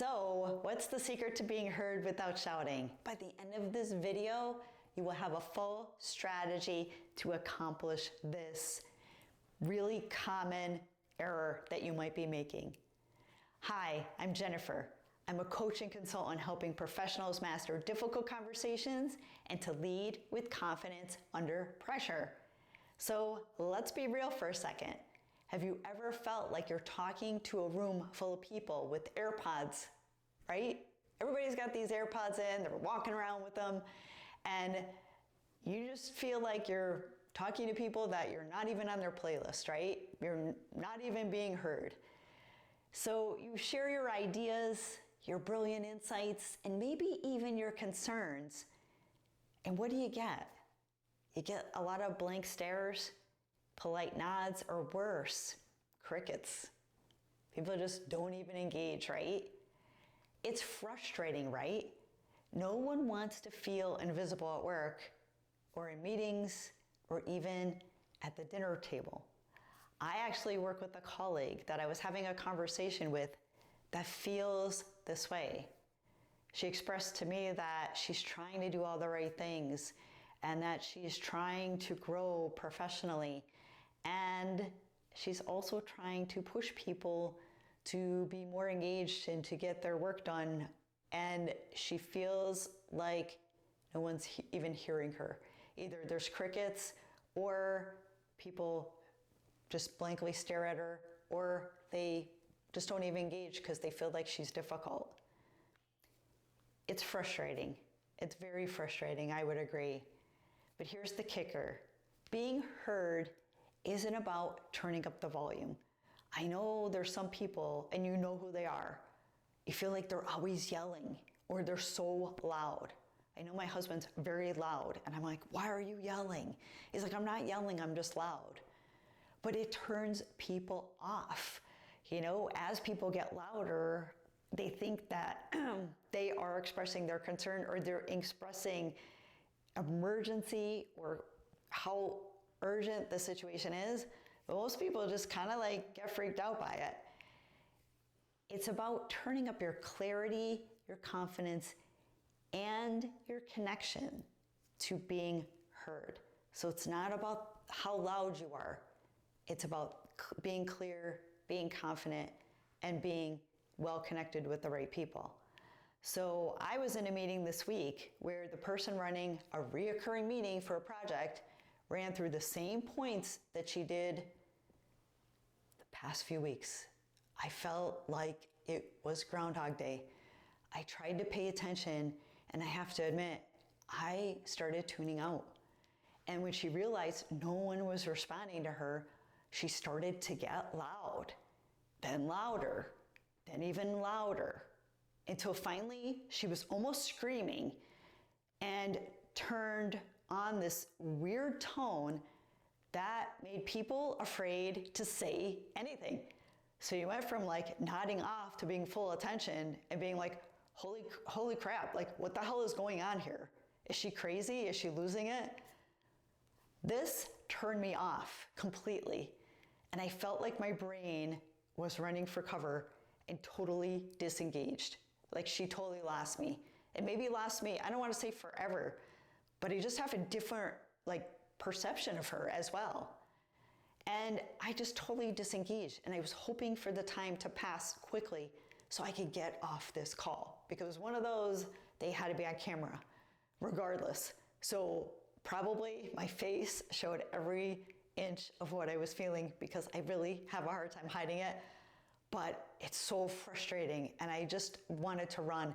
So, what's the secret to being heard without shouting? By the end of this video, you will have a full strategy to accomplish this really common error that you might be making. Hi, I'm Jennifer. I'm a coach and consultant helping professionals master difficult conversations and to lead with confidence under pressure. So let's be real for a second. Have you ever felt like you're talking to a room full of people with AirPods, right? Everybody's got these AirPods in, they're walking around with them, and you just feel like you're talking to people that you're not even on their playlist, right? You're not even being heard. So you share your ideas, your brilliant insights, and maybe even your concerns. And what do you get? You get a lot of blank stares, polite nods, or worse, crickets. People just don't even engage, right? It's frustrating, right? No one wants to feel invisible at work or in meetings or even at the dinner table. I actually work with a colleague that I was having a conversation with that feels this way. She expressed to me that she's trying to do all the right things and that she's trying to grow professionally, and she's also trying to push people to be more engaged and to get their work done, and she feels like no one's even hearing her. Either there's crickets or people just blankly stare at her, or they just don't even engage because they feel like she's difficult. It's frustrating. It's very frustrating, I would agree. But here's the kicker. Being heard isn't about turning up the volume. I know there's some people, and you know who they are. You feel like they're always yelling or they're so loud. I know my husband's very loud, and I'm like, why are you yelling? He's like, I'm not yelling, I'm just loud. But it turns people off. You know, as people get louder, they think that they are expressing their concern or they're expressing emergency or how urgent the situation is. But most people just kind of like get freaked out by it. It's about turning up your clarity, your confidence, and your connection to being heard. So it's not about how loud you are. It's about being clear, being confident, and being well connected with the right people. So I was in a meeting this week where the person running a reoccurring meeting for a project ran through the same points that she did the past few weeks. I felt like it was Groundhog Day. I tried to pay attention, and I have to admit, I started tuning out. And when she realized no one was responding to her, she started to get loud, then louder, then even louder, until finally she was almost screaming and turned on this weird tone that made people afraid to say anything. So you went from like nodding off to being full attention and being like, holy crap, like what the hell is going on here? Is she crazy? Is she losing it? This turned me off completely. And I felt like my brain was running for cover and totally disengaged. Like she totally lost me. It maybe lost me, I don't want to say forever, but I just have a different like perception of her as well. And I just totally disengaged, and I was hoping for the time to pass quickly so I could get off this call, because one of those, they had to be on camera regardless. So probably my face showed every inch of what I was feeling, because I really have a hard time hiding it. But it's so frustrating, and I just wanted to run.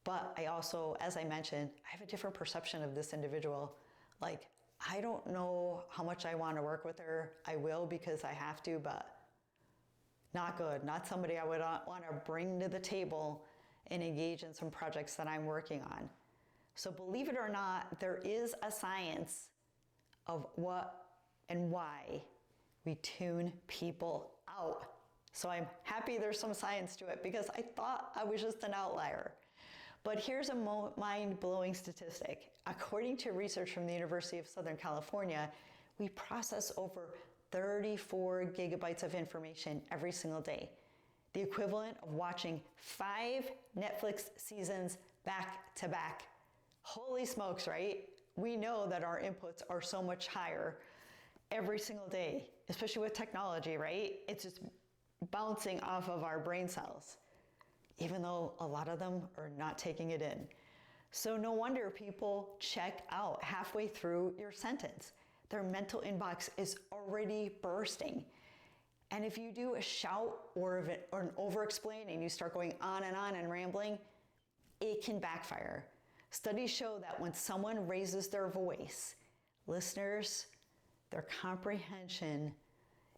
But I also, as I mentioned, I have a different perception of this individual. Like, I don't know how much I want to work with her. I will because I have to, but not good. Not somebody I would want to bring to the table and engage in some projects that I'm working on. So believe it or not, there is a science of what and why we tune people out. So I'm happy there's some science to it, because I thought I was just an outlier. But here's a mind-blowing statistic. According to research from the University of Southern California, we process over 34 gigabytes of information every single day. the equivalent of watching 5 Netflix seasons back to back. Holy smokes, right? We know that our inputs are so much higher every single day, especially with technology, right? It's just bouncing off of our brain cells, even though a lot of them are not taking it in. So no wonder people check out halfway through your sentence. Their mental inbox is already bursting. And if you do a shout or an over-explain and you start going on and rambling, it can backfire. Studies show that when someone raises their voice, listeners, their comprehension,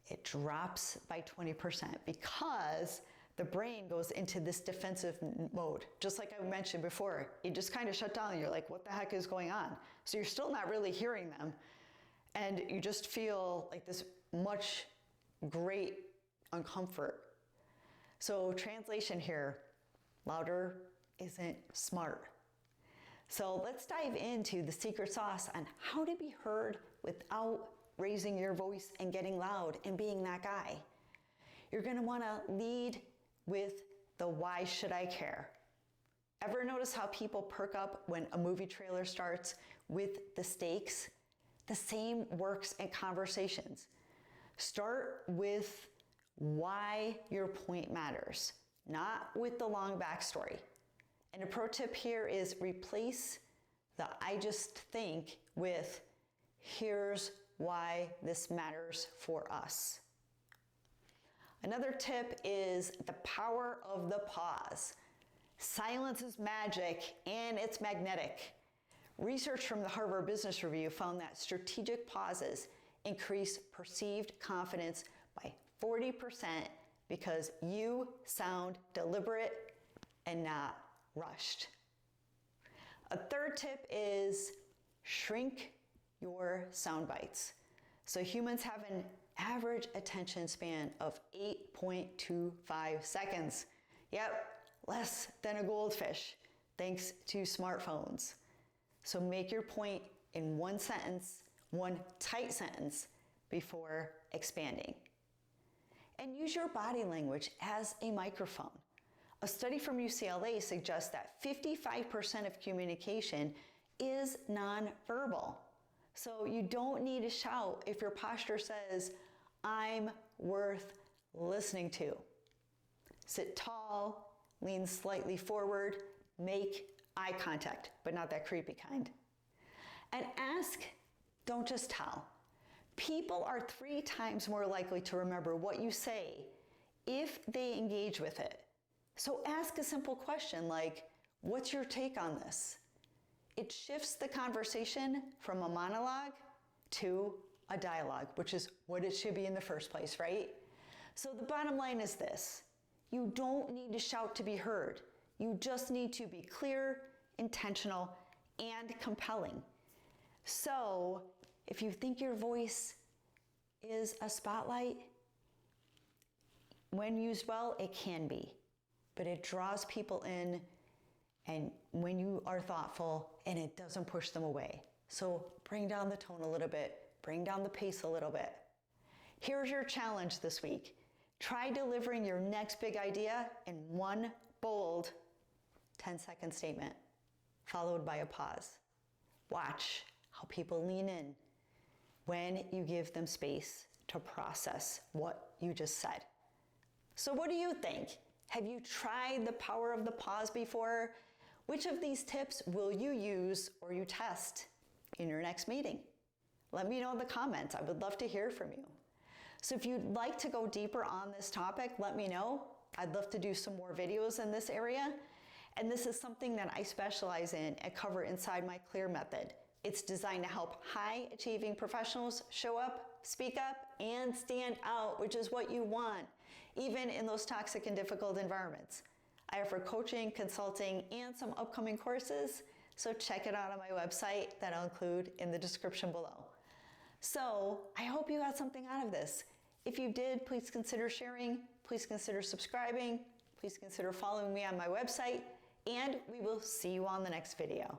it drops by 20% because the brain goes into this defensive mode. Just like I mentioned before, you just kind of shut down and you're like, what the heck is going on? So you're still not really hearing them. And you just feel like this much great uncomfort. So translation here, louder isn't smart. So let's dive into the secret sauce on how to be heard without raising your voice and getting loud and being that guy. You're gonna wanna lead with the why should I care? Ever notice how people perk up when a movie trailer starts with the stakes? The same works in conversations. Start with why your point matters, not with the long backstory. And a pro tip here is replace the I just think with here's why this matters for us. Another tip is the power of the pause. Silence is magic and it's magnetic. Research from the Harvard Business Review found that strategic pauses increase perceived confidence by 40% because you sound deliberate and not rushed. A third tip is shrink your sound bites. So humans have an average attention span of 8.25 seconds. Yep, less than a goldfish, thanks to smartphones. So make your point in one sentence, one tight sentence, before expanding. And use your body language as a microphone. A study from UCLA suggests that 55% of communication is nonverbal. So you don't need to shout if your posture says, I'm worth listening to. Sit tall, lean slightly forward, make eye contact, but not that creepy kind. And ask, don't just tell. People are 3 times more likely to remember what you say if they engage with it. So ask a simple question like, what's your take on this? It shifts the conversation from a monologue to a dialogue, which is what it should be in the first place, right? So the bottom line is this: you don't need to shout to be heard. You just need to be clear, intentional, and compelling. So if you think your voice is a spotlight, when used well, it can be, but it draws people in, and when you are thoughtful, and it doesn't push them away. So bring down the tone a little bit, bring down the pace a little bit. Here's your challenge this week. Try delivering your next big idea in one bold 10-second statement, followed by a pause. Watch how people lean in when you give them space to process what you just said. So what do you think? Have you tried the power of the pause before? Which of these tips will you use or you test in your next meeting? Let me know in the comments. I would love to hear from you. So if you'd like to go deeper on this topic, let me know. I'd love to do some more videos in this area. And this is something that I specialize in and cover inside my CLEAR method. It's designed to help high-achieving professionals show up, speak up, and stand out, which is what you want, even in those toxic and difficult environments. I offer coaching, consulting, and some upcoming courses, so check it out on my website that I'll include in the description below. So I hope you got something out of this. If you did, please consider sharing, please consider subscribing, please consider following me on my website, and we will see you on the next video.